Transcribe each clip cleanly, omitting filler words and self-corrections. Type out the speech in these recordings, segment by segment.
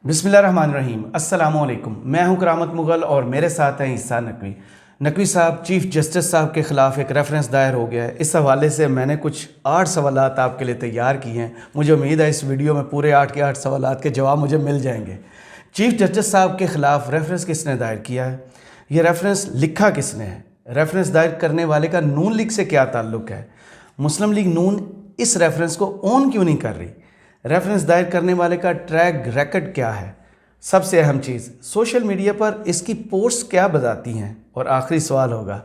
بسم اللہ الرحمن الرحیم۔ السلام علیکم، میں ہوں کرامت مغل اور میرے ساتھ ہیں عیسیٰ نقوی۔ نقوی صاحب، چیف جسٹس صاحب کے خلاف ایک ریفرنس دائر ہو گیا ہے۔ اس حوالے سے میں نے کچھ 8 سوالات آپ کے لیے تیار کیے ہیں۔ مجھے امید ہے اس ویڈیو میں پورے 8 کے 8 سوالات کے جواب مجھے مل جائیں گے۔ چیف جسٹس صاحب کے خلاف ریفرنس کس نے دائر کیا ہے؟ یہ ریفرنس لکھا کس نے ہے؟ ریفرنس دائر کرنے والے کا نون لیگ سے کیا تعلق ہے؟ مسلم لیگ نون اس ریفرنس کو اون کیوں نہیں کر رہی؟ ریفرنس دائر کرنے والے کا ٹریک ریکڈ کیا ہے؟ سب سے اہم چیز، سوشل میڈیا پر اس کی پوسٹ کیا بتاتی ہیں؟ اور آخری سوال ہوگا،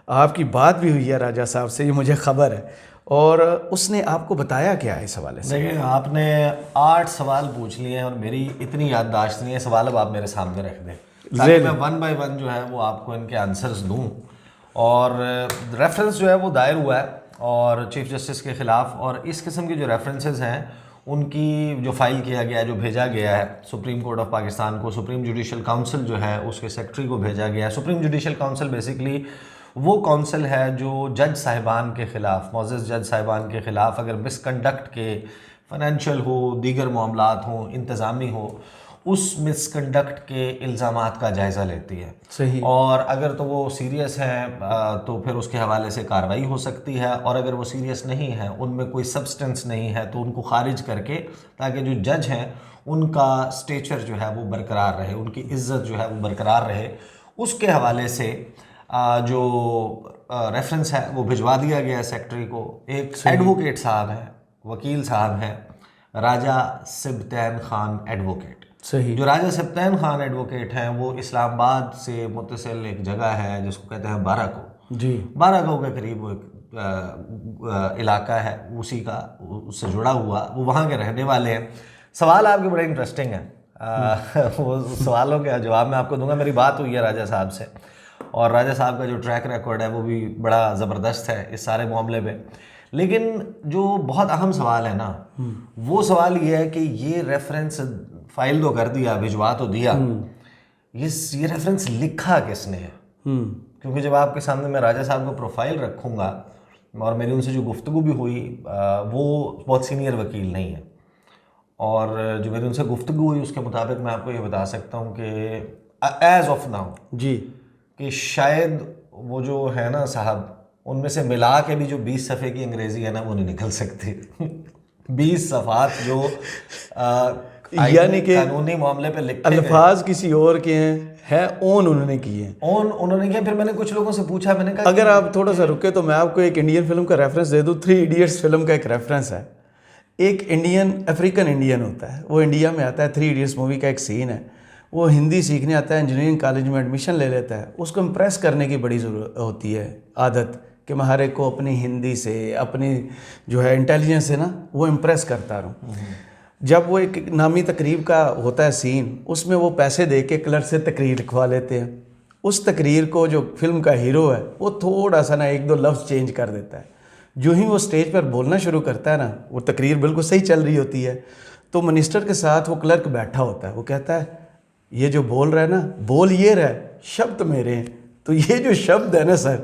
آپ کی بات بھی ہوئی ہے راجہ صاحب سے، یہ مجھے خبر ہے، اور اس نے آپ کو بتایا کیا ہے اس حوالے سے؟ دیکھیں، آپ نے 8 سوال پوچھ لیے ہیں اور میری اتنی یادداشت نہیں ہے، سوال اب آپ میرے سامنے رکھ دیں تاکہ میں 1 بائی 1 جو ہے وہ آپ کو ان کے آنسرز دوں۔ اور ریفرنس جو ہے وہ دائر ہوا ہے اور چیف جسٹس کے خلاف، اور اس قسم کے جو ریفرنسز ہیں ان کی جو فائل کیا گیا ہے، جو بھیجا گیا ہے سپریم کورٹ آف پاکستان کو، سپریم جوڈیشل کاؤنسل جو ہے اس کے سیکرٹری کو بھیجا گیا ہے۔ سپریم جوڈیشل کاؤنسل بیسیکلی وہ کاؤنسل ہے جو جج صاحبان کے خلاف، معزز جج صاحبان کے خلاف اگر مس کنڈکٹ کے، فائنینشیل ہو، دیگر معاملات ہوں، انتظامی ہو، اس مس کنڈکٹ کے الزامات کا جائزہ لیتی ہے۔ صحیح۔ اور اگر تو وہ سیریس ہیں تو پھر اس کے حوالے سے کارروائی ہو سکتی ہے، اور اگر وہ سیریس نہیں ہیں، ان میں کوئی سبسٹنس نہیں ہے، تو ان کو خارج کر کے تاکہ جو جج ہیں ان کا اسٹیچر جو ہے وہ برقرار رہے، ان کی عزت جو ہے وہ برقرار رہے، اس کے حوالے سے جو ریفرنس ہے وہ بھجوا دیا گیا ہے سیکرٹری کو۔ ایک ایڈوکیٹ صاحب ہیں، وکیل صاحب ہیں، راجہ سبطین خان ایڈوکیٹ۔ صحیح۔ جو راجہ سبطین خان ایڈوکیٹ ہیں وہ اسلام آباد سے متصل ایک جگہ ہے جس کو کہتے ہیں بارہ کو۔ جی۔ بارہ کو کے قریب وہ ایک علاقہ ہے، اسی کا اس سے جڑا ہوا، وہ وہاں کے رہنے والے ہیں۔ سوال آپ کے بڑے انٹرسٹنگ ہیں، وہ سوالوں کا جواب میں آپ کو دوں گا۔ میری بات ہوئی ہے راجہ صاحب سے، اور راجہ صاحب کا جو ٹریک ریکارڈ ہے وہ بھی بڑا زبردست ہے اس سارے معاملے میں۔ لیکن جو بہت اہم سوال ہے نا، وہ سوال یہ ہے کہ یہ ریفرنس فائل تو کر دیا، بھجوا تو دیا، یہ ریفرنس لکھا کس نے ہے؟ کیونکہ جب آپ کے سامنے میں راجہ صاحب کو پروفائل رکھوں گا، اور میری ان سے جو گفتگو بھی ہوئی، وہ بہت سینئر وکیل نہیں ہے، اور جو میری ان سے گفتگو ہوئی اس کے مطابق میں آپ کو یہ بتا سکتا ہوں کہ ایز آف ناؤ جی، کہ شاید وہ جو ہے نا صاحب، ان میں سے ملا کے بھی جو 20 صفحے کی انگریزی ہے نا وہ نہیں نکل سکتی۔ 20 صفحات جو یعنی کہ قانونی معاملے پہ لکھے گئے، الفاظ کسی اور کے ہیں، ہے اون انہوں نے کیے ہیں۔ اون انہوں نے کیا۔ پھر میں نے کچھ لوگوں سے پوچھا، میں نے کہا اگر آپ تھوڑا سا رکے تو میں آپ کو ایک انڈین فلم کا ریفرنس دے دوں۔ 3 ایڈیٹس فلم کا ایک ریفرنس ہے۔ ایک انڈین، افریقن انڈین ہوتا ہے، وہ انڈیا میں آتا ہے۔ 3 ایڈیٹس مووی کا ایک سین ہے، وہ ہندی سیکھنے آتا ہے، انجینئرنگ کالج میں ایڈمیشن لے لیتا ہے۔ اس کو امپریس کرنے کی بڑی ضرورت ہوتی ہے، عادت کہ میں ہر ایک کو اپنی ہندی سے، اپنی جو ہے انٹیلیجنس سے نا وہ امپریس کرتا رہوں۔ جب وہ ایک نامی تقریب کا ہوتا ہے سین، اس میں وہ پیسے دے کے کلرک سے تقریر لکھوا لیتے ہیں۔ اس تقریر کو جو فلم کا ہیرو ہے وہ تھوڑا سا نا 1-2 لفظ چینج کر دیتا ہے۔ جو ہی وہ سٹیج پر بولنا شروع کرتا ہے نا، وہ تقریر بالکل صحیح چل رہی ہوتی ہے، تو منسٹر کے ساتھ وہ کلرک بیٹھا ہوتا ہے، وہ کہتا ہے یہ جو بول رہا ہے نا، بول یہ رہا ہے، شبد میرے ہیں۔ تو یہ جو شبد ہے نا سر،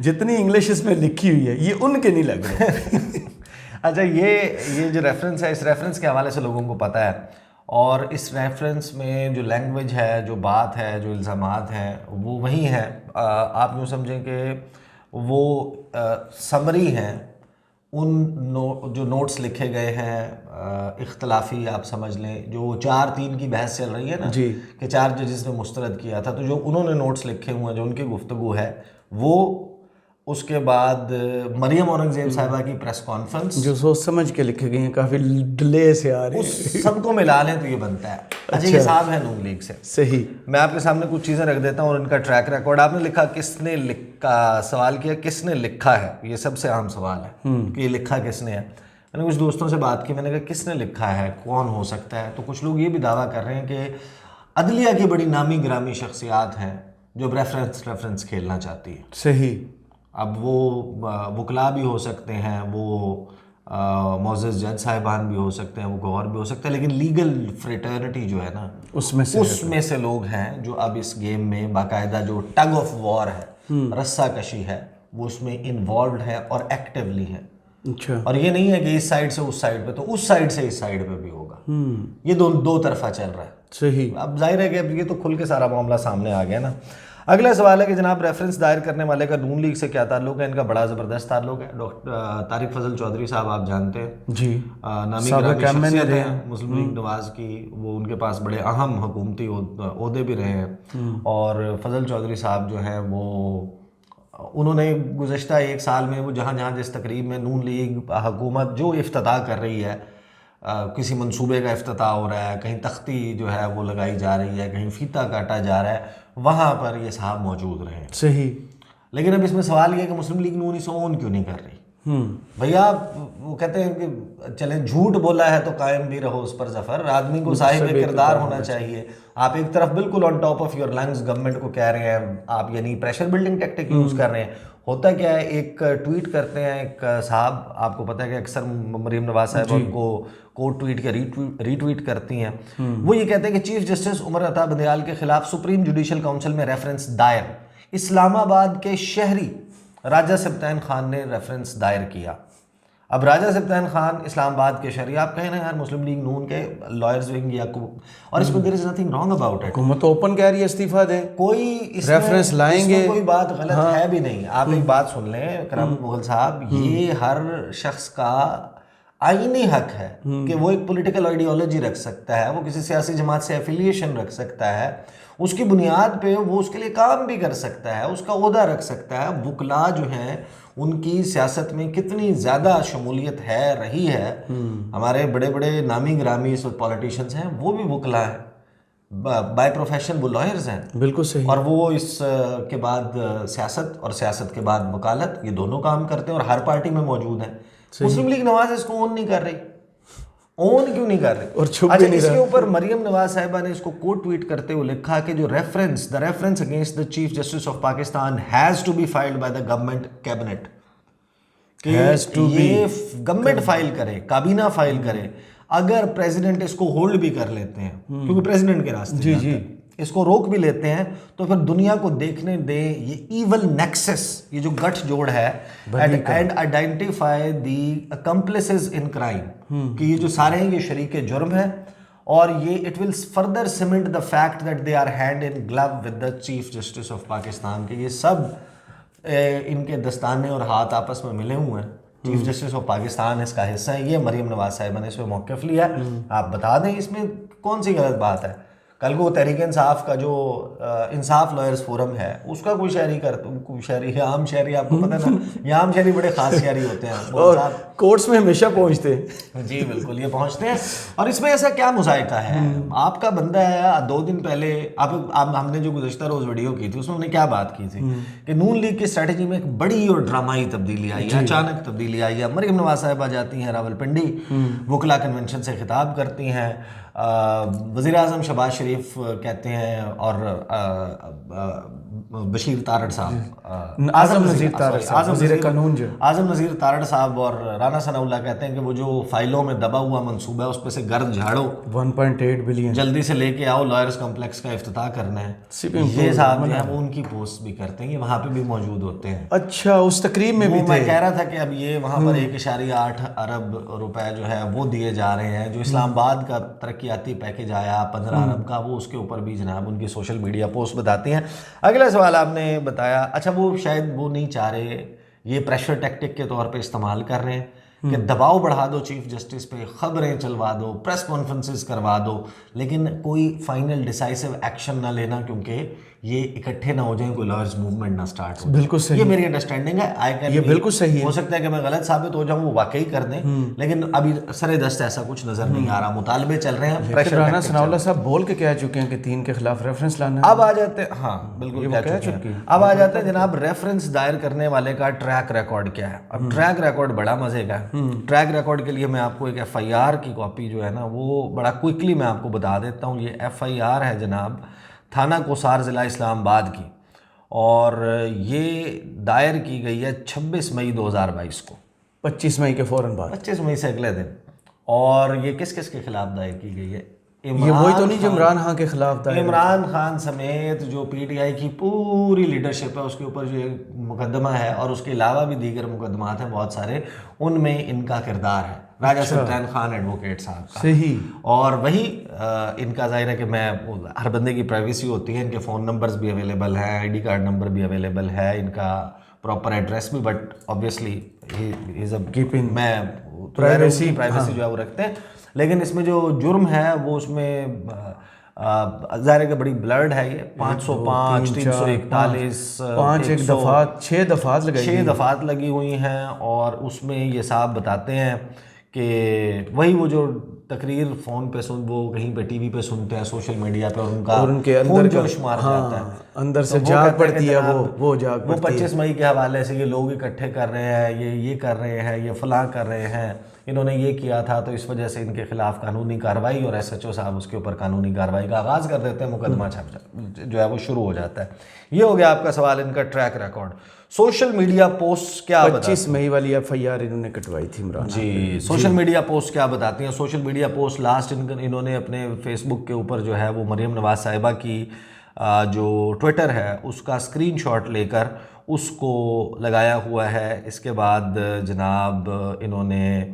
جتنی انگلش اس میں لکھی ہوئی ہے، یہ ان کے نہیں لگ رہے۔ اچھا، یہ جو ریفرنس ہے، اس ریفرنس کے حوالے سے لوگوں کو پتہ ہے، اور اس ریفرنس میں جو لینگویج ہے، جو بات ہے، جو الزامات ہیں، وہ وہی ہیں۔ آپ یوں سمجھیں کہ وہ سمری ہیں ان جو نوٹس لکھے گئے ہیں، اختلافی آپ سمجھ لیں، جو 4-3 کی بحث چل رہی ہے نا، جی، کہ 4 ججز نے مسترد کیا تھا، تو جو انہوں نے نوٹس لکھے ہوئے ہیں، جو ان کی گفتگو ہے وہ، اس کے بعد مریم اورنگزیب صاحبہ کی پریس کانفرنس، جو سوچ سمجھ کے لکھے گئے ہیں، کافی ڈیلے سے آ رہے ہیں، اس سب کو ملا لیں تو یہ بنتا ہے۔ اچھا، یہ صاحب ہے نون لیگ سے۔ صحیح۔ میں آپ کے سامنے کچھ چیزیں رکھ دیتا ہوں اور ان کا ٹریک ریکارڈ۔ آپ نے لکھا کس نے لکھا، سوال کیا کس نے لکھا ہے، یہ سب سے اہم سوال ہے کہ یہ لکھا کس نے ہے۔ میں نے کچھ دوستوں سے بات کی، میں نے کہا کس نے لکھا ہے، کون ہو سکتا ہے؟ تو کچھ لوگ یہ بھی دعویٰ کر رہے ہیں کہ عدلیہ کی بڑی نامی گرامی شخصیات ہیں جو ریفرنس کھیلنا چاہتی ہے۔ صحیح۔ اب وہ وکلا بھی ہو سکتے ہیں، وہ معزز جج صاحبان بھی ہو سکتے ہیں، وہ گورنر بھی ہو سکتے ہیں، لیکن لیگل فریٹرنٹی جو ہے نا، اس میں سے لوگ ہیں جو اب اس گیم میں باقاعدہ جو ٹگ آف وار ہے، رسہ کشی ہے، وہ اس میں انوالوڈ ہے اور ایکٹیولی ہیں۔ اچھا۔ اور یہ نہیں ہے کہ اس سائڈ سے اس سائڈ پہ، تو اس سائڈ سے اس سائڈ پہ بھی ہوگا، یہ دو طرفہ چل رہا ہے۔ صحیح. اب ظاہر ہے کہ اب یہ تو کھل کے سارا معاملہ سامنے آ گیا نا. اگلا سوال ہے کہ جناب ریفرنس دائر کرنے والے کا نون لیگ سے کیا تعلق ہے؟ ان کا بڑا زبردست تعلق ہے. ڈاکٹر طارق فضل چودھری صاحب آپ جانتے ہیں, جی, نامی گرامی شخصیت ہیں مسلم لیگ نواز کی. وہ ان کے پاس بڑے اہم حکومتی عہدے بھی رہے ہیں. اور فضل چودھری صاحب جو ہیں وہ انہوں نے گزشتہ 1 سال میں وہ جہاں جہاں جس تقریب میں نون لیگ حکومت جو افتتاح کر رہی ہے, کسی منصوبے کا افتتاح ہو رہا ہے, کہیں تختی جو ہے وہ لگائی جا رہی ہے, کہیں فیتہ کاٹا جا رہا ہے, وہاں پر یہ صاحب موجود رہے ہیں. صحیح. لیکن اب اس میں سوال یہ ہے کہ مسلم لیگ نون اسے اون کیوں نہیں کر رہی؟ بھیا وہ کہتے ہیں کہ چلیں جھوٹ بولا ہے تو قائم بھی رہو اس پر ظفر. آدمی کو صاحب کردار ہونا چاہیے. آپ ایک طرف بالکل on top of your lungs government کو کہہ رہے ہیں آپ, یعنی پریشر بلڈنگ ٹیکٹک یوز کر رہے ہیں. ہوتا کیا ہے, ایک ٹویٹ کرتے ہیں ایک صاحب, آپ کو پتہ ہے کہ اکثر مریم نواز صاحب ان کو کوٹ ٹویٹ کے ری ٹویٹ کرتی ہیں. وہ یہ کہتے ہیں کہ چیف جسٹس عمر عطا بندیال کے خلاف سپریم جوڈیشل کونسل میں ریفرنس دائر. اسلام آباد کے شہری راجہ سبطین خان نے ریفرنس دائر کیا. اب راجہ سبطین خان اسلام آباد کے شہری, آپ کہیں نا یار مسلم لیگ نون کے لائرز ونگ یا اور اس میں there is nothing wrong about it. حکومت اوپن کہہ رہی ہے استعفیٰ دیں, کوئی ریفرنس لائیں گے, کوئی بات غلط ہے بھی نہیں. آپ ایک بات سن لیں کرامت مغل صاحب, یہ ہر شخص کا آئینی حق ہے کہ وہ ایک پولیٹیکل آئیڈیالوجی رکھ سکتا ہے, وہ کسی سیاسی جماعت سے ایفیلیشن رکھ سکتا ہے, اس کی بنیاد پہ وہ اس کے لیے کام بھی کر سکتا ہے, اس کا عہدہ رکھ سکتا ہے. وکلاء جو ہیں ان کی سیاست میں کتنی زیادہ شمولیت ہے رہی ہے. ہمارے بڑے بڑے نامی گرامی پولیٹیشینز ہیں وہ بھی وکلاء ہیں, بائی پروفیشن وہ لائرز ہیں. بالکل صحیح. اور وہ اس کے بعد سیاست اور سیاست کے بعد وکالت, یہ دونوں کام کرتے ہیں اور ہر پارٹی میں موجود ہیں. مسلم لیگ نواز اس کو اون نہیں کر رہی. اون کیوں نہیں کر رہی؟ اور چھپ بھی نہیں اس رہا. کے اوپر مریم نواز صاحبہ نے اس کو کوٹ ٹویٹ کرتے ہوئے لکھا کہ جو the reference against the chief justice of Pakistan has to be filed by the government cabinet, کہ یہ گورنمنٹ فائل کرے, کابینہ فائل کرے. اگر پریزیڈنٹ اس کو ہولڈ بھی کر لیتے ہیں کیونکہ پریزیڈنٹ کے راستے اس کو روک بھی لیتے ہیں, تو پھر دنیا کو دیکھنے دیں یہ ایول نیکسس, یہ جو گٹھ جوڑ ہے, and identify the accomplices in crime, کہ یہ جو سارے ہیں یہ شریک جرم ہیں. اور یہ it will further cement the fact that they are hand in glove with the chief justice of Pakistan, کہ یہ سب ان کے دستانے اور ہاتھ آپس میں ملے ہوئے ہیں. چیف جسٹس آف پاکستان اس کا حصہ ہے. یہ مریم نواز صاحبہ نے اس پہ موقف لیا. آپ بتا دیں اس میں کون سی غلط بات ہے؟ کل کو تحریک انصاف کا جو انصاف لائرز فورم ہے اس کا کوئی شہری عام شہری, آپ کو پتہ نا یہ عام شہری بڑے خاص شہری ہوتے ہیں اور کورٹس میں ہمیشہ پہنچتے ہیں. جی بالکل, یہ پہنچتے ہیں. اور اس میں ایسا کیا مذائقہ ہے؟ آپ کا بندہ ہے 2 دن پہلے, ہم نے جو گزشتہ روز ویڈیو کی تھی اس میں ہم نے کیا بات کی تھی کہ نون لیگ کی اسٹریٹجی میں ایک بڑی اور ڈرامائی تبدیلی آئی ہے, اچانک تبدیلی آئی ہے. مریم نواز صاحبہ جاتی ہیں راولپنڈی, وکلاء کنونشن سے خطاب کرتی ہیں, وزیر اعظم شہباز شریف کہتے ہیں اور بشیر تارڑ صاحب, اعظم نذیر تارڑ صاحب اور رانا ثناء اللہ کہتے ہیں کہ وہ جو فائلوں میں دبا ہوا منصوبہ ہے اس پہ سے گرد جھاڑو, 1.8 بلین جلدی سے لے کے آؤ, لائرز کمپلیکس کا افتتاح کرنا ہے. یہ صاحب جو ہے وہ ان کی پوسٹ بھی کرتے ہیں, یہ وہاں پہ بھی موجود ہوتے ہیں. اچھا, اس تقریب میں بھی میں کہہ رہا تھا کہ اب یہ وہاں پر 1.8 ارب روپے جو ہے وہ دیے جا رہے ہیں. جو اسلام آباد کا ترقیاتی پیکج آیا 15 ارب کا, وہ اس کے اوپر بھی جناب ان کی سوشل میڈیا پوسٹ بتاتی ہیں. اگلا سوال آپ نے بتایا, اچھا وہ شاید وہ نہیں چاہ رہے, یہ پریشر ٹیکٹک کے طور پہ استعمال کر رہے ہیں کہ دباؤ بڑھا دو چیف جسٹس پہ, خبریں چلوا دو, پریس کانفرنسز کروا دو, لیکن کوئی فائنل ڈیسائسو ایکشن نہ لینا کیونکہ یہ اکٹھے نہ ہو جائیں, کوئی لائرز موومنٹ نہ سٹارٹ ہو. بالکل صحیح, یہ میری انڈرسٹینڈنگ ہے. یہ بالکل صحیح ہے. ہو سکتا ہے کہ میں غلط ثابت ہو جاؤں, وہ واقعی کر دیں, لیکن ابھی سر دست ایسا کچھ نظر نہیں آ رہا. مطالبے چل رہے ہیں. رانا ثناء اللہ صاحب بول کے کہہ چکے ہیں کہ 3 کے خلاف ریفرنس لانا ہے. اب آ جاتے ہیں, ہاں بالکل کہہ چکے ہیں. اب آ جاتے ہیں جناب ریفرنس دائر کرنے والے کا ٹریک ریکارڈ کیا ہے. اب ٹریک ریکارڈ بڑا مزے کا ہے. ٹریک ریکارڈ کے لیے میں آپ کو ایک FIR کی کاپی جو ہے نا وہ بڑا کوئکلی میں آپ کو بتا دیتا ہوں. یہ FIR ہے جناب تھانہ کوسار ضلع اسلام آباد کی, اور یہ دائر کی گئی ہے 26 مئی 2022 کو, 25 مئی کے فوراً بعد, 25 مئی سے اگلے دن. اور یہ کس کس کے خلاف دائر کی گئی ہے؟ یہ وہی تو نہیں جو عمران خان کے خلاف تھا؟ عمران خان سمیت جو پی ٹی آئی کی پوری لیڈرشپ ہے اس کے اوپر جو ایک مقدمہ ہے، اور اس کے علاوہ بھی دیگر مقدمات ہیں بہت سارے، ان میں ان کا کردار ہے، راجہ سلطان خان ایڈوکیٹ صاحب کا۔ صحیح۔ اور وہی ان کا ظاہر ہے کہ میں ہر بندے کی پرائیویسی ہوتی ہے، ان کے فون نمبرز بھی اویلیبل ہیں، آئی ڈی کارڈ نمبر بھی اویلیبل ہے، ان کا پراپر ایڈریس بھی، بٹ آبویسلی میں پرائیویسی جو ہے وہ رکھتے ہیں۔ لیکن اس میں جو جرم ہے وہ اس میں ظاہر ہے کہ بڑی بلرڈ ہے، یہ 505 341 6 دفعات لگی ہوئی ہیں، اور اس میں یہ صاحب بتاتے ہیں کہ وہی وہ جو تقریر فون پہ وہ کہیں پہ ٹی وی پہ سنتے ہیں، سوشل میڈیا پہ، اور ان کا اور ان کے اندر جو شمار جاتا ہے، اندر سے جاگ پڑتی ہے، وہ جاگ وہ 25 مئی کے حوالے سے یہ لوگ اکٹھے کر رہے ہیں، یہ کر رہے ہیں، یہ فلاں کر رہے ہیں، انہوں نے یہ کیا تھا تو اس وجہ سے ان کے خلاف قانونی کارروائی، اور ایس ایچ او صاحب اس کے اوپر قانونی کارروائی کا آغاز کر دیتے ہیں، مقدمہ جو ہے وہ شروع ہو جاتا ہے۔ یہ ہو گیا آپ کا سوال، ان کا track record. Social media post کیا 25 مئی والی ایف آئی آر انہوں نے کٹوائی تھی عمران۔ جی، سوشل میڈیا پوسٹ کیا بتاتی ہیں؟ سوشل میڈیا پوسٹ لاسٹ انہوں نے اپنے فیس بک کے اوپر جو ہے وہ مریم نواز صاحبہ کی جو ٹویٹر ہے اس کا اسکرین شاٹ لے کر اس کو لگایا ہوا ہے۔ اس کے بعد جناب انہوں نے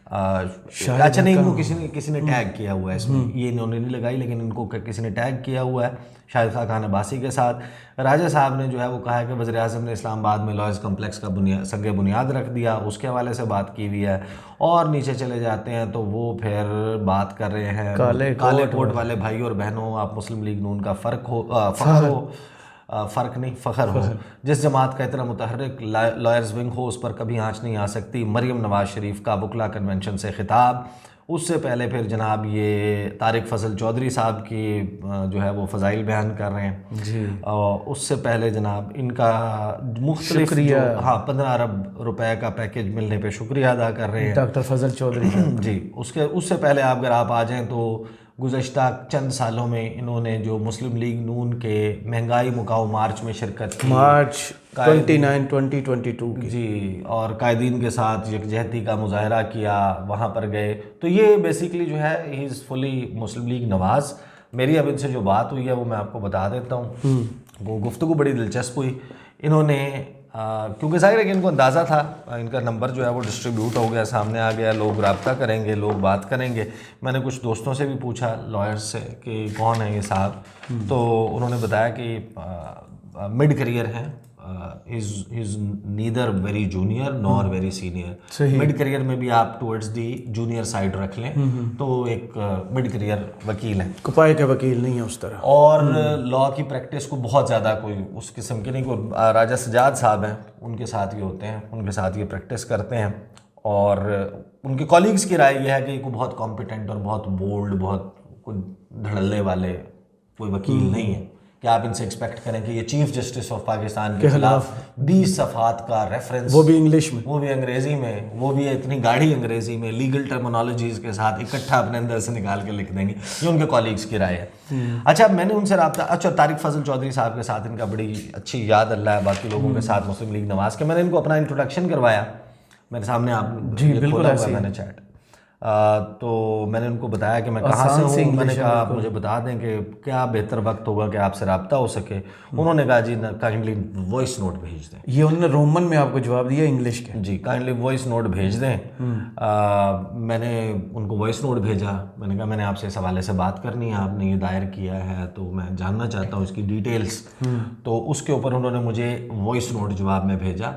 اچھا نہیں، ان کو کسی نے ٹیگ کیا ہوا ہے اس میں، یہ انہوں نے نہیں لگائی لیکن ان کو کسی نے ٹیگ کیا ہوا ہے شاہد خان عباسی کے ساتھ۔ راجہ صاحب نے جو ہے وہ کہا ہے کہ وزیر اعظم نے اسلام آباد میں لائز کمپلیکس کا سنگ بنیاد رکھ دیا، اس کے حوالے سے بات کی ہوئی ہے۔ اور نیچے چلے جاتے ہیں تو وہ پھر بات کر رہے ہیں کالے کوٹ والے بھائی اور بہنوں، آپ مسلم لیگ نون کا فخر ہو، جس جماعت کا اتنا متحرک لائرز ونگ ہو اس پر کبھی آنچ نہیں آ سکتی۔ مریم نواز شریف کا وکلا کنونشن سے خطاب۔ اس سے پہلے پھر جناب یہ طارق فضل چودھری صاحب کی جو ہے وہ فضائل بیان کر رہے ہیں جی، اور اس سے پہلے جناب ان کا مختلف 15 ارب روپے کا پیکیج ملنے پہ شکریہ ادا کر رہے ہیں ڈاکٹر فضل چودھری جی۔ اس سے پہلے اگر آپ آ جائیں تو گزشتہ چند سالوں میں انہوں نے جو مسلم لیگ نون کے مہنگائی مکاؤ مارچ میں شرکت کی، مارچ 29/2022 کی، جی، اور قائدین کے ساتھ یکجہتی کا مظاہرہ کیا، وہاں پر گئے۔ تو یہ بیسیکلی جو ہے ہی از فلی مسلم لیگ نواز۔ میری اب ان سے جو بات ہوئی ہے وہ میں آپ کو بتا دیتا ہوں۔ وہ گفتگو بڑی دلچسپ ہوئی۔ انہوں نے کیونکہ ظاہر ہے کہ ان کو اندازہ تھا، ان کا نمبر جو ہے وہ ڈسٹریبیوٹ ہو گیا، سامنے آ گیا، لوگ رابطہ کریں گے، لوگ بات کریں گے۔ میں نے کچھ دوستوں سے بھی پوچھا لائرز سے کہ کون ہے یہ صاحب، تو انہوں نے بتایا کہ مڈ کریئر ہیں، is neither very junior Noor very senior. Mid career میں بھی آپ ٹورڈز دی جونیئر سائڈ رکھ لیں تو ایک مڈ کریئر وکیل ہیں، کپائے کے وکیل نہیں ہیں اس طرح، اور لا کی پریکٹس کو بہت زیادہ کوئی اس قسم کے نہیں، کوئی راجہ سجاد صاحب ہیں ان کے ساتھ یہ ہوتے ہیں، ان کے ساتھ یہ پریکٹس کرتے ہیں، اور ان کے کولیگز کی رائے یہ ہے کہ کوئی بہت کمپیٹنٹ اور بہت بولڈ، بہت کوئی دھڑلے والے کوئی وکیل نہیں ہے کہ آپ ان سے ایکسپیکٹ کریں کہ یہ چیف جسٹس آف پاکستان کے خلاف 20 صفحات کا ریفرنس، وہ بھی انگلش میں، وہ بھی انگریزی میں، وہ بھی اتنی گاڑی انگریزی میں، لیگل ٹرمنالوجیز کے ساتھ اکٹھا اپنے اندر سے نکال کے لکھ دیں گے۔ یہ ان کے کولیگز کی رائے ہے۔ اچھا، میں نے ان سے رابطہ طارق فضل چودھری صاحب کے ساتھ ان کا بڑی اچھی یاد اللہ ہے، باقی لوگوں کے ساتھ مسلم لیگ نواز کے، میں نے ان کو اپنا انٹروڈکشن کروایا، میرے سامنے آپ جی بالکل ایسے میں نے چیٹ، تو میں نے ان کو بتایا کہ میں کہاں سے ہوں، میں نے کہا آپ مجھے بتا دیں کہ کیا بہتر وقت ہوگا کہ آپ سے رابطہ ہو سکے۔ انہوں نے کہا جی کائنڈلی وائس نوٹ بھیج دیں۔ یہ انہوں نے رومن میں آپ کو جواب دیا انگلش کے؟ جی، کائنڈلی وائس نوٹ بھیج دیں۔ میں نے ان کو وائس نوٹ بھیجا، میں نے کہا میں نے آپ سے اس حوالے سے بات کرنی ہے، آپ نے یہ دائر کیا ہے تو میں جاننا چاہتا ہوں اس کی ڈیٹیلز۔ تو اس کے اوپر انہوں نے مجھے وائس نوٹ جواب میں بھیجا۔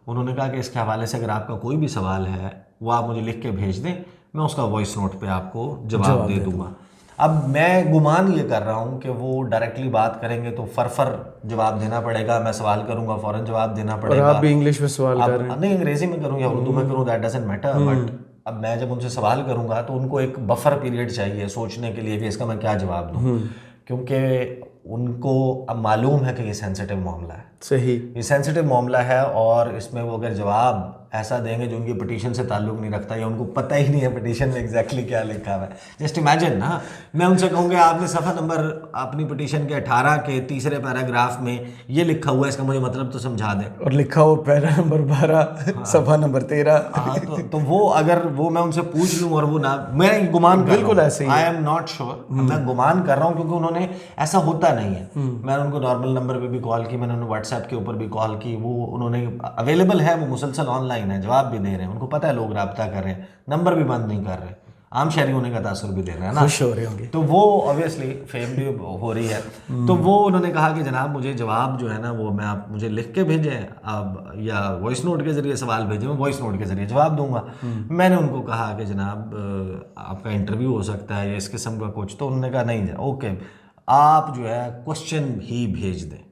انہوں نے کہا کہ اس کے حوالے سے اگر آپ کا کوئی بھی سوال ہے وہ آپ مجھے لکھ کے بھیج دیں، میں اس کا وائس نوٹ پہ آپ کو جواب دے دوں گا۔ اب میں گمان یہ کر رہا ہوں کہ وہ ڈائریکٹلی بات کریں گے تو فر جواب دینا پڑے گا، میں سوال کروں گا فوراً جواب دینا پڑے گا۔ اور آپ بھی انگلش میں سوال کر رہے ہیں؟ نہیں، انگریزی میں کروں یا اردو میں کروں، دیٹ ڈزنٹ میٹر، بٹ اب میں جب ان سے سوال کروں گا تو ان کو ایک بفر پیریڈ چاہیے سوچنے کے لیے کہ اس کا میں کیا جواب دوں، کیونکہ ان کو اب معلوم ہے کہ یہ سینسیٹیو معاملہ ہے۔ صحیح، یہ سینسیٹیو معاملہ ہے، اور اس میں وہ اگر جواب ایسا دیں گے جو ان کی پٹیشن سے تعلق نہیں رکھتا یا ان کو پتہ ہی نہیں ہے پٹیشن میں ایگزیکٹلی کیا لکھا ہوا ہے. جسٹ امیجن نا, میں ان سے کہوں گا آپ نے صفحہ نمبر اپنی پٹیشن کے 18 کے تیسرے پیراگراف میں یہ لکھا ہوا ہے, اس کا مجھے مطلب تو سمجھا دیں. اور لکھا ہو پیرا نمبر 12 صفحہ نمبر 13. ہاں تو وہ اگر وہ میں ان سے پوچھ لوں اور وہ نہ, میں گمان کر بالکل ایسے ہی, آئی ایم ناٹ شیور, میں گمان کر رہا ہوں کیونکہ انہوں نے ایسا ہوتا نہیں ہے. میں نے ان کو نارمل نمبر پہ بھی کال کی, میں نے انہیں واٹس ایپ کے اوپر بھی کال کی, وہ انہوں نے اویلیبل ہے, وہ مسلسل آن لائن ہے, جواب بھی دے رہے ہیں, ان کو پتہ ہے لوگ رابطہ کر رہے ہیں, نمبر بھی بند نہیں کر رہے, عام شہری ہونے کا تاثر بھی دے رہے ہیں نا, خوش ہو رہے ہوں گے. تو وہ آبویسلی فیم بھی ہو رہی ہے. تو وہ انہوں نے کہا کہ جناب مجھے جواب جو ہے نا وہ میں آپ مجھے لکھ کے بھیجیں آپ یا وائس نوٹ کے ذریعے سوال بھیجیں, میں وائس نوٹ کے ذریعے جواب دوں گا. میں نے ان کو کہا کہ جناب آپ کا انٹرویو ہو سکتا ہے یا اس قسم کا کچھ, تو انہوں نے کہا نہیں اوکے آپ جو ہے کوشچن ہی بھیج دیں.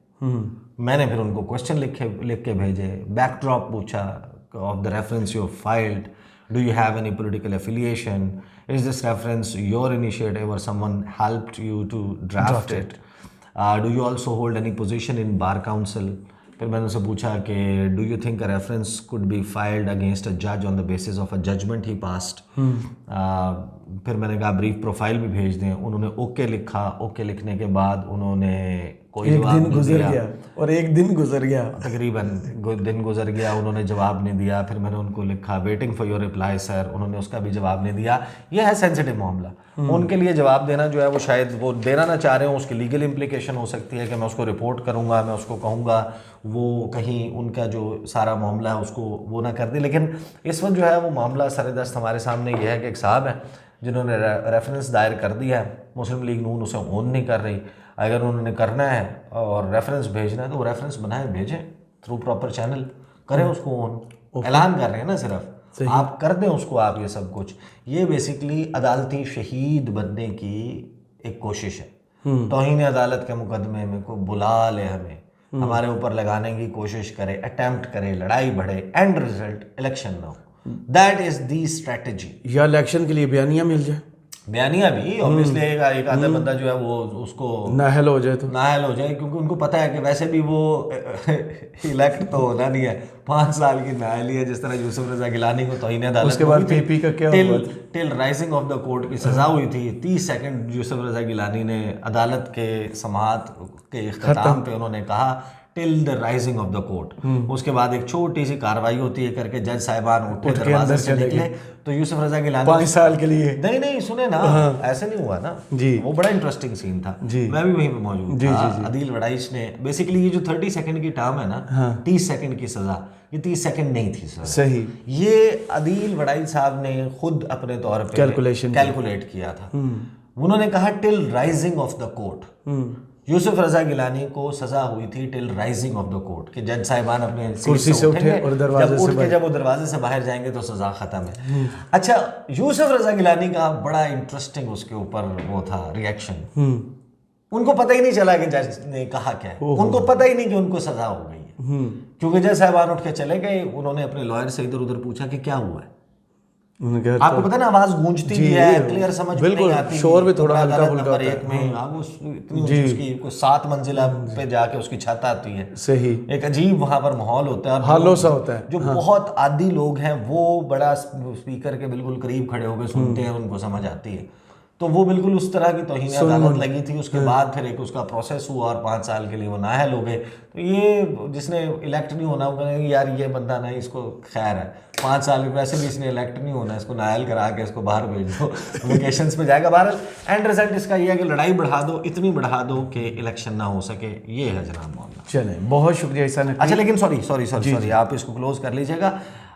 میں نے پھر ان کو کوشچن لکھ کے بھیجے, بیک ڈراپ پوچھا of the reference you filed, do you have any political affiliation, is this reference your initiative or someone helped you to draft it, do you also hold any position in bar council. پھر میں نے ان سے پوچھا کہ do you think a reference could be filed against a judge on the basis of a judgment he passed. پھر میں نے کہا بریف پروفائل بھی بھیج دیں. انہوں نے اوکے لکھا, اوکے لکھنے کے بعد انہوں نے کوئی جواب نہیں دیا. ایک دن گزر گیا, تقریباً دن گزر گیا, انہوں نے جواب نہیں دیا. پھر میں نے ان کو لکھا ویٹنگ فار یور رپلائی سر, انہوں نے اس کا بھی جواب نہیں دیا. یہ ہے سینسٹیو معاملہ, ان کے لیے جواب دینا جو ہے وہ شاید وہ دینا نہ چاہ رہے ہوں, اس کی لیگل امپلیکیشن ہو سکتی ہے کہ میں اس کو رپورٹ کروں گا, میں اس کو کہوں گا وہ کہیں ان کا جو سارا معاملہ ہے اس کو وہ نہ کر دے. لیکن اس وقت جو ہے وہ معاملہ سر دست ہمارے سامنے یہ ہے کہ ایک صاحب ہیں جنہوں نے ریفرنس دائر کر دیا ہے, مسلم لیگ نون اسے اون نہیں کر رہی. اگر انہوں نے کرنا ہے اور ریفرنس بھیجنا ہے تو وہ ریفرنس بنائیں بھیجیں تھرو پراپر چینل, کریں اس کو اون. اعلان کر رہے ہیں نا صرف, آپ کر دیں اس کو آپ یہ سب کچھ. یہ بیسکلی عدالتی شہید بننے کی ایک کوشش ہے. توہین عدالت کے مقدمے میں کوئی بلا لے ہمیں, ہمارے اوپر لگانے کی کوشش کرے, اٹیمپٹ کرے, لڑائی بڑھے, اینڈ رزلٹ الیکشن نہ ہو. That is the strategy. یا الیکشن کے لیے بیانیہ مل جائے, بیانیہ بھی اوبیسلی ایک آدھا بندہ جو ہے وہ اس کو نااہل ہو جائے, تو نااہل ہو جائے, کیونکہ ان کو پتہ ہے کہ ویسے بھی وہ الیکٹ تو ہونا نہیں ہے, 5 سال کی نااہلی ہے. جس طرح یوسف رضا گیلانی کو توہین عدالت اس کے بعد پی پی کا کیا ہوا, ٹل رائزنگ آف دا کورٹ کی سزا ہوئی تھی. 30 سیکنڈ یوسف رضا گیلانی نے عدالت کے سماعت کے اختتام پہ انہوں نے کہا till the rising of the court. اس کے بعد ایک چھوٹی سی کارروائی ہوتی ہے کر کے جج صاحبان اٹھے, دروازے سے نکلے, تو یوسف رضا گیلانی 5 سال کے لیے نہیں سنیں نا, ایسے نہیں ہوا نا جی, وہ بڑا انٹرسٹنگ سین تھا. میں بھی وہیں پہ موجود تھا. عدیل وڑائچ نے بیسیکلی یہ جو 30 سیکنڈ کی ٹرم ہے نا, 30 سیکنڈ کی سزا, یہ 30 سیکنڈ نہیں تھی سر, صحیح. یہ عدیل وڑائچ صاحب نے خود اپنے طور پہ کیلکولیٹ کیا تھا. انہوں نے کہا ٹل رائزنگ آف دا کورٹ. یوسف رضا گیلانی کو سزا ہوئی تھی ٹل رائزنگ آف دا کورٹ, کہ جج صاحبان اپنے کرسی سے اٹھے اور جب وہ دروازے سے باہر جائیں گے تو سزا ختم ہے. اچھا, یوسف رضا گیلانی کا بڑا انٹرسٹنگ اس کے اوپر وہ تھا ریئیکشن. ان کو پتہ ہی نہیں چلا کہ جج نے کہا کیا ہے, ان کو پتہ ہی نہیں کہ ان کو سزا ہو گئی ہے, کیونکہ جج صاحبان اٹھ کے چلے گئے. انہوں نے اپنے لائر سے ادھر ادھر پوچھا کہ کیا ہوا ہے. آپ کو پتہ نا آواز گونجتی بھی ہے, کلیئر سمجھ نہیں آتی, شور بھی تھوڑا ہلکا پھلکا ہوتا ہے. اس کی 7 منزلہ پہ جا کے اس کی چھت آتی ہے, صحیح, ایک عجیب وہاں پر ماحول ہوتا ہے, ہالو سا ہوتا ہے. جو بہت عادی لوگ ہیں وہ بڑا اسپیکر کے بالکل قریب کھڑے ہو کے سنتے ہیں, ان کو سمجھ آتی ہے. تو وہ بالکل اس طرح کی توہین عدالت لگی تھی. اس کے بعد پھر ایک اس کا پروسیس ہوا اور 5 سال کے لیے وہ نااہل ہو گئے. تو یہ جس نے الیکٹ نہیں ہونا, وہ کہنے کہ یار یہ بندہ نہیں, اس کو خیر ہے 5 سال کے, ویسے بھی اس نے الیکٹ نہیں ہونا, اس کو نااہل کرا کے اس کو باہر بھیج دو, ویکیشنز پہ جائے گا. بہرحال اینڈ رزلٹ اس کا یہ ہے کہ لڑائی بڑھا دو, اتنی بڑھا دو کہ الیکشن نہ ہو سکے. یہ ہے جناب معاملہ. چلیں, بہت شکریہ احسان نقوی. اچھا لیکن سوری آپ اس کو کلوز کر لیجیے گا.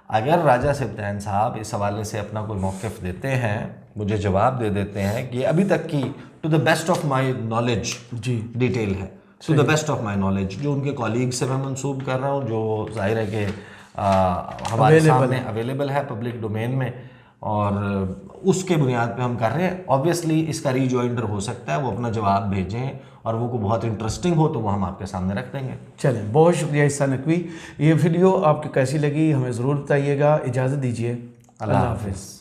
اگر راجہ سبطین صاحب اس حوالے سے اپنا کوئی موقف دیتے ہیں, مجھے جواب دے دیتے ہیں کہ ابھی تک کی to the best of my knowledge detail ہے, to the best of my knowledge, جو ان کے کالیگ سے میں منسوب کر رہا ہوں, جو ظاہر ہے کہ ہمارے سامنے اویلیبل ہے پبلک ڈومین میں, اور اس کے بنیاد پہ ہم کر رہے ہیں. آبویسلی اس کا ری جوائنڈر ہو سکتا ہے, وہ اپنا جواب بھیجیں اور وہ کو بہت انٹرسٹنگ ہو تو وہ ہم آپ کے سامنے رکھ دیں گے. چلیں, بہت شکریہ احسان نقوی. یہ ویڈیو آپ کو کیسی لگی ہمیں ضرور بتائیے گا. اجازت دیجیے, اللہ حافظ.